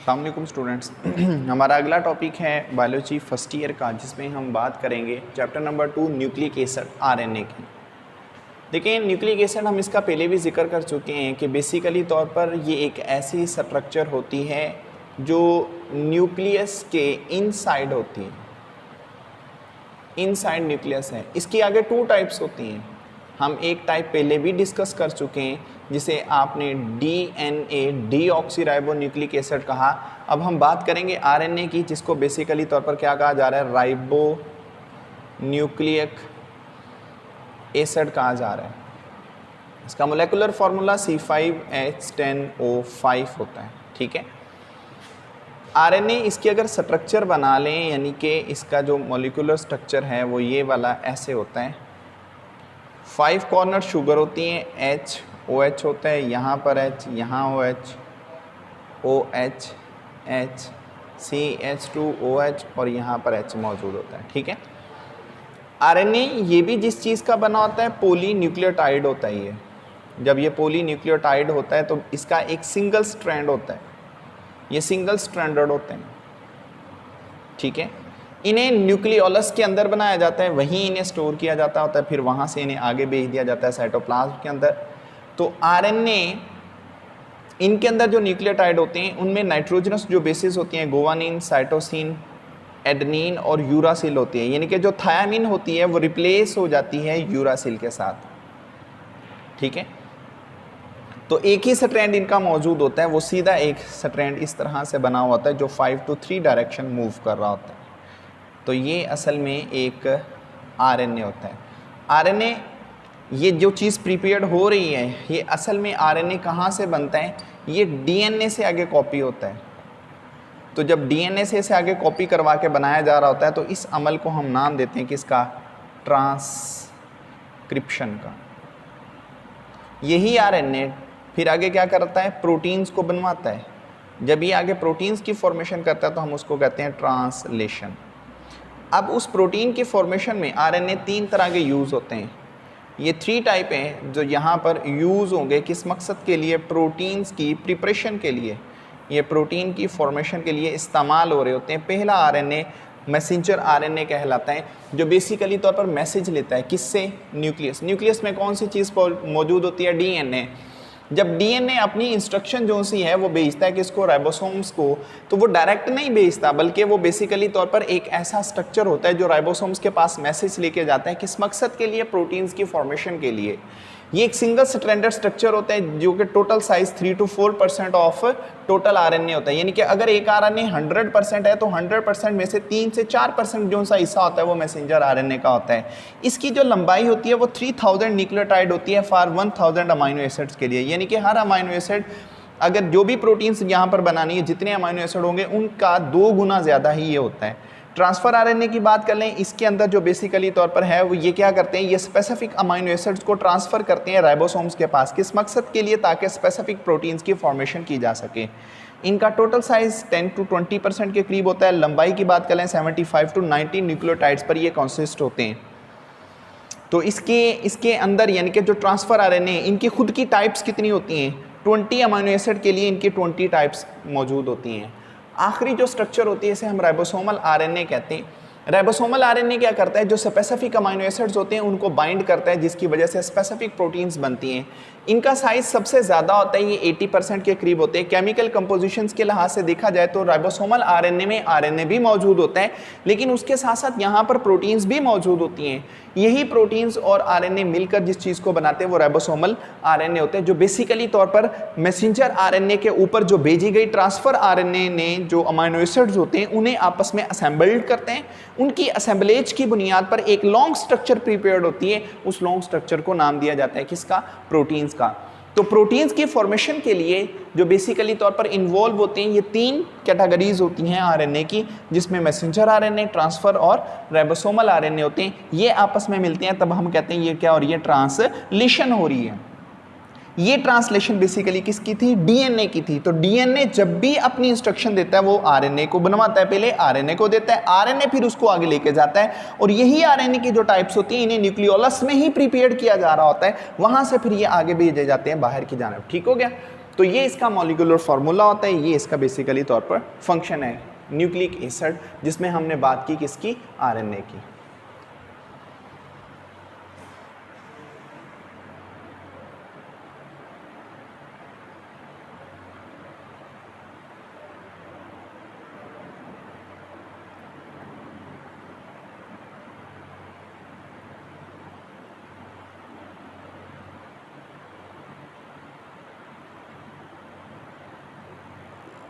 अस्सलाम वालेकुम स्टूडेंट्स। हमारा अगला टॉपिक है बायोलॉजी फर्स्ट ईयर का, जिसमें हम बात करेंगे chapter number 2 nucleic acid RNA की। देखिए न्यूक्लिक एसिड हम इसका पहले भी जिक्र कर चुके हैं कि बेसिकली तौर पर ये एक ऐसी स्ट्रक्चर होती है जो न्यूक्लियस के इनसाइड होती है, इनसाइड न्यूक्लियस है। इसकी आगे 2 टाइप्स होती हैं। हम एक टाइप पहले भी डिस्कस कर चुके हैं जिसे आपने डीएनए डीऑक्सीराइबोन्यूक्लिक एसिड कहा। अब हम बात करेंगे आरएनए की, जिसको बेसिकली तौर पर क्या कहा जा रहा है, राइबो न्यूक्लिक एसिड कहा जा रहा है। इसका मोलेकुलर फार्मूला C5H10O5 होता है। ठीक है, आरएनए इसकी अगर स्ट्रक्चर बना लें, यानी कि इसका जो मोलिकुलर स्ट्रक्चर है वो ये वाला ऐसे होता है। 5 कॉर्नर शुगर होती हैं, H OH होता है, यहाँ पर H, यहाँ OH, OH, H, CH2OH और यहाँ पर H मौजूद होता है। ठीक है, आरएनए ये भी जिस चीज़ का बना होता है पॉलीन्यूक्लियोटाइड होता है। ये जब ये पॉलीन्यूक्लियोटाइड होता है तो इसका एक सिंगल स्ट्रैंड होता है, ये सिंगल स्ट्रैंडेड होते हैं। ठीक है, इन्हें न्यूक्लियोलस के अंदर बनाया जाता है, वहीं इन्हें स्टोर किया जाता होता है, फिर वहाँ से इन्हें आगे भेज दिया जाता है साइटोप्लाज्म के अंदर। तो आरएनए इनके अंदर जो न्यूक्लियोटाइड होते हैं उनमें नाइट्रोजनस जो बेसिस होती हैं गुवानिन, साइटोसिन, एडेनिन और यूरासिल होती है, यानी कि जो थायामिन होती है वो रिप्लेस हो जाती है यूरासिल के साथ। ठीक है, तो एक ही स्ट्रैंड इनका मौजूद होता है, वो सीधा एक स्ट्रैंड इस तरह से बना हुआ होता है जो 5 to 3 डायरेक्शन मूव कर रहा होता है। तो ये असल में एक आरएनए होता है। आरएनए ये जो चीज़ प्रिपेयर्ड हो रही है, ये असल में आरएनए कहाँ से बनता है, ये डीएनए से आगे कॉपी होता है। तो जब डीएनए से आगे कॉपी करवा के बनाया जा रहा होता है तो इस अमल को हम नाम देते हैं किसका, ट्रांसक्रिप्शन का। यही आरएनए फिर आगे क्या करता है, प्रोटीन्स को बनवाता है। जब ये आगे प्रोटीन्स की फॉर्मेशन करता है तो हम उसको कहते हैं ट्रांसलेशन। अब उस प्रोटीन की फॉर्मेशन में आरएनए 3 तरह के यूज़ होते हैं। ये 3 टाइप हैं जो यहाँ पर यूज़ होंगे किस मकसद के लिए, प्रोटीन्स की प्रिपरेशन के लिए, ये प्रोटीन की फॉर्मेशन के लिए इस्तेमाल हो रहे होते हैं। पहला आरएनए मैसेंजर आरएनए कहलाता है, जो बेसिकली तौर पर मैसेज लेता है किससे, न्यूक्लियस। न्यूक्लियस में कौन सी चीज़ मौजूद होती है, डीएनए। जब डीएनए अपनी इंस्ट्रक्शन जो सी है वो भेजता है किसको, राइबोसोम्स को, तो वो डायरेक्ट नहीं भेजता, बल्कि वो बेसिकली तौर पर एक ऐसा स्ट्रक्चर होता है जो राइबोसोम्स के पास मैसेज लेके जाता है किस मकसद के लिए, प्रोटीन्स की फॉर्मेशन के लिए। ये एक सिंगल स्ट्रैंडेड स्ट्रक्चर होता है जो कि total size 3 to 4% of total RNA होता है। यानी कि अगर एक आरएनए 100% है तो 100% में से 3 से 4% जो सा हिस्सा होता है वो मैसेंजर आरएनए का होता है। इसकी जो लंबाई होती है वो 3000 न्यूक्लियोटाइड होती है फॉर 1000 अमाइनो एसिड्स के लिए। यानी कि हर अमाइनो एसिड, अगर जो भी प्रोटीन्स यहाँ पर बनानी है, जितने अमाइनो एसिड होंगे उनका 2 गुना ज़्यादा ही ये होता है। ट्रांसफ़र आरएनए की बात कर लें, इसके अंदर जो बेसिकली तौर पर है वो ये क्या करते हैं, ये स्पेसिफिक अमाइनो एसिड्स को ट्रांसफ़र करते हैं राइबोसोम्स के पास। किस मकसद के लिए, ताकि स्पेसिफिक प्रोटीन्स की फॉर्मेशन की जा सके। इनका टोटल साइज 10 to 20% के करीब होता है। लंबाई की बात करें 75 to 90 न्यूक्लियोटाइड्स पर ये कॉन्सिस्ट होते हैं। तो इसके अंदर यानी कि जो ट्रांसफ़र आरएनए, इनकी खुद की टाइप्स कितनी होती हैं, 20 अमाइनो एसिड के लिए इनकी 20 टाइप्स मौजूद होती हैं। आखिरी जो स्ट्रक्चर होती है इसे हम राइबोसोमल आरएनए कहते हैं। राइबोसोमल आरएनए क्या करता है, जो स्पेसिफिक अमाइनो एसिड्स होते हैं उनको बाइंड करता है, जिसकी वजह से स्पेसिफिक प्रोटीन्स बनती हैं। इनका साइज सबसे ज़्यादा होता है, ये 80% के करीब होते हैं। केमिकल कंपोजिशंस के लिहाज से देखा जाए तो राइबोसोमल आरएनए में आरएनए भी मौजूद होता है, लेकिन उसके साथ साथ यहाँ पर प्रोटीन्स भी मौजूद होती हैं। यही प्रोटीन्स और आरएनए मिलकर जिस चीज़ को बनाते हैं वो राइबोसोमल आरएनए होते हैं, जो बेसिकली तौर पर मैसेंजर आरएनए के ऊपर जो भेजी गई ट्रांसफ़र आरएनए ने जो अमाइनो एसिड्स होते हैं उन्हें आपस में असेंबल्ड करते हैं। उनकी असेंबलेज की बुनियाद पर एक लॉन्ग स्ट्रक्चर प्रिपेयर्ड होती है, उस लॉन्ग स्ट्रक्चर को नाम दिया जाता है किसका, प्रोटीन्स का। तो प्रोटीन्स की फॉर्मेशन के लिए जो बेसिकली तौर पर इन्वॉल्व होते हैं, ये 3 कैटेगरीज होती हैं आरएनए की, जिसमें मैसेंजर आरएनए, ट्रांसफ़र और राइबोसोमल आरएनए होते हैं। ये आपस में मिलते हैं, तब हम कहते हैं ये क्या हो रही है, ट्रांसलेशन हो रही है। ये ट्रांसलेशन बेसिकली किसकी थी, डीएनए की थी। तो डीएनए जब भी अपनी इंस्ट्रक्शन देता है वो आरएनए को बनवाता है, पहले आरएनए को देता है, आरएनए फिर उसको आगे लेके जाता है, और यही आरएनए की जो टाइप्स होती हैं इन्हें न्यूक्लियोलस में ही प्रिपेयर किया जा रहा होता है, वहां से फिर ये आगे भेजे जाते हैं बाहर की जानब। ठीक हो गया। तो ये इसका मॉलिक्यूलर फार्मूला होता है, ये इसका बेसिकली तौर पर फंक्शन है न्यूक्लिक एसिड, जिसमें हमने बात की किसकी, आरएनए की।